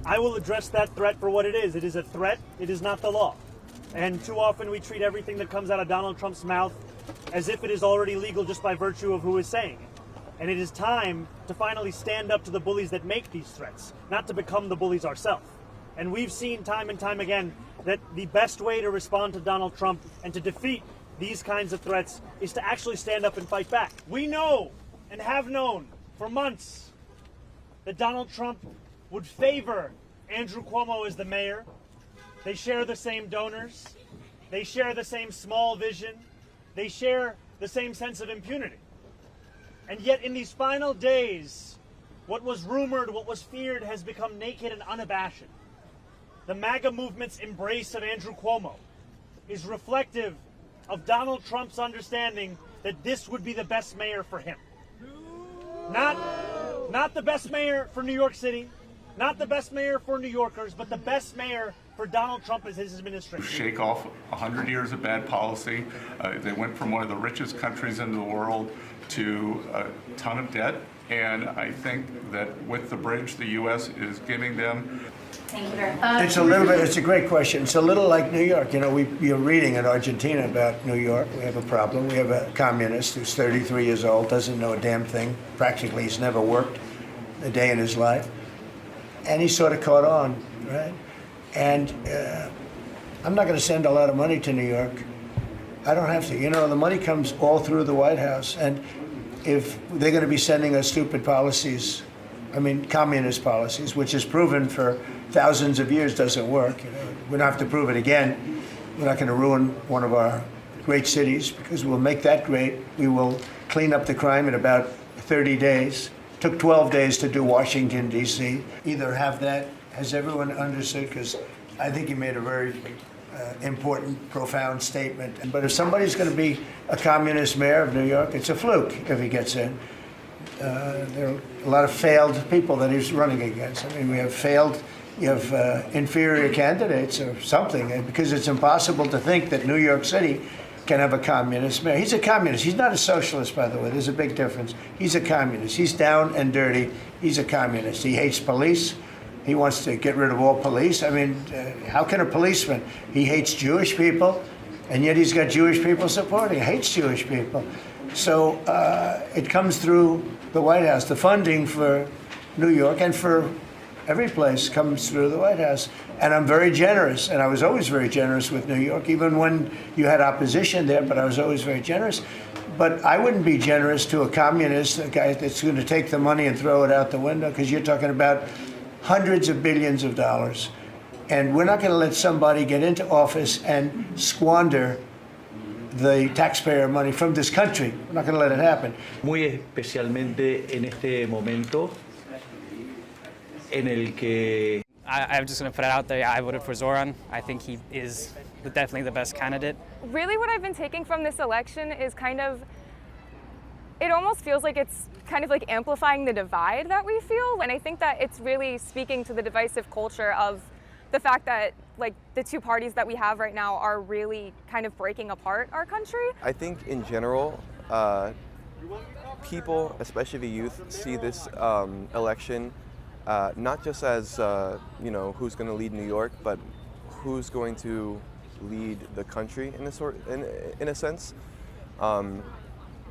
I will address that threat for what it is. It is a threat. It is not the law. And too often we treat everything that comes out of Donald Trump's mouth as if it is already legal just by virtue of who is saying it. And it is time to finally stand up to the bullies that make these threats, not to become the bullies ourselves. And we've seen time and time again that the best way to respond to Donald Trump and to defeat these kinds of threats is to actually stand up and fight back. We know and have known for months that Donald Trump would favor Andrew Cuomo as the mayor. They share the same donors. They share the same small vision. They share the same sense of impunity. And yet in these final days, what was rumored, what was feared has become naked and unabashed. The MAGA movement's embrace of Andrew Cuomo is reflective of Donald Trump's understanding that this would be the best mayor for him. Not the best mayor for New York City, not the best mayor for New Yorkers, but the best mayor for Donald Trump as his administration. Shake off 100 years of bad policy. They went from one of the richest countries in the world to a ton of debt. And I think that with the bridge the U.S. is giving them. Thank you very much. It's a great question. It's a little like New York. You know, you're reading in Argentina about New York. We have a problem. We have a communist who's 33 years old, doesn't know a damn thing. Practically, he's never worked a day in his life. And he sort of caught on, right? And I'm not going to send a lot of money to New York. I don't have to. You know, the money comes all through the White House. And if they're going to be sending us stupid policies, I mean, communist policies, which is proven for thousands of years doesn't work. You know, we don't have to prove it again. We're not going to ruin one of our great cities because we'll make that great. We will clean up the crime in about 30 days. Took 12 days to do Washington, D.C. Either have that, has everyone understood? Because I think you made a very important, profound statement. But if somebody's going to be a communist mayor of New York, it's a fluke if he gets in. There are a lot of failed people that he's running against. I mean, we have failed, you have inferior candidates or something, because it's impossible to think that New York City can have a communist mayor. He's a communist. He's not a socialist, by the way. There's a big difference. He's a communist. He's down and dirty. He's a communist. He hates police. He wants to get rid of all police. I mean, how can a policeman? He hates Jewish people, and yet he's got Jewish people supporting. He hates Jewish people. So it comes through the White House. The funding for New York and for every place comes through the White House. And I'm very generous, and I was always very generous with New York, even when you had opposition there, but I was always very generous. But I wouldn't be generous to a communist, a guy that's going to take the money and throw it out the window, because you're talking about hundreds of billions of dollars. And we're not going to let somebody get into office and squander the taxpayer money from this country. We're not going to let it happen. Muy especialmente en este momento en el que I'm just going to put it out there. I voted for Zohran. I think he is definitely the best candidate. Really what I've been taking from this election is kind of, it almost feels like it's kind of like amplifying the divide that we feel. And I think that it's really speaking to the divisive culture of the fact that like the two parties that we have right now are really kind of breaking apart our country. I think in general, people, especially the youth, see this election not just as you know, who's going to lead New York, but who's going to lead the country in a sense.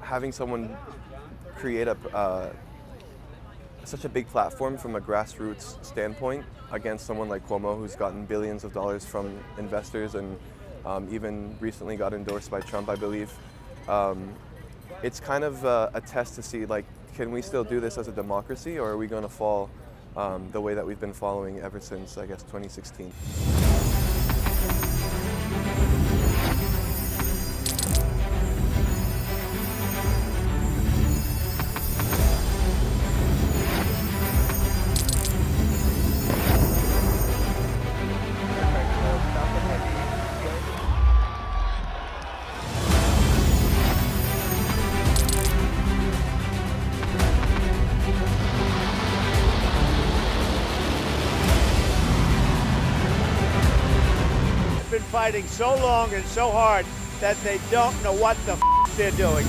Having someone create such a big platform from a grassroots standpoint against someone like Cuomo, who's gotten billions of dollars from investors and even recently got endorsed by Trump, I believe. It's kind of a test to see, like, can we still do this as a democracy, or are we going to fall the way that we've been following ever since, I guess, 2016. Been fighting so long and so hard that they don't know what the they're doing.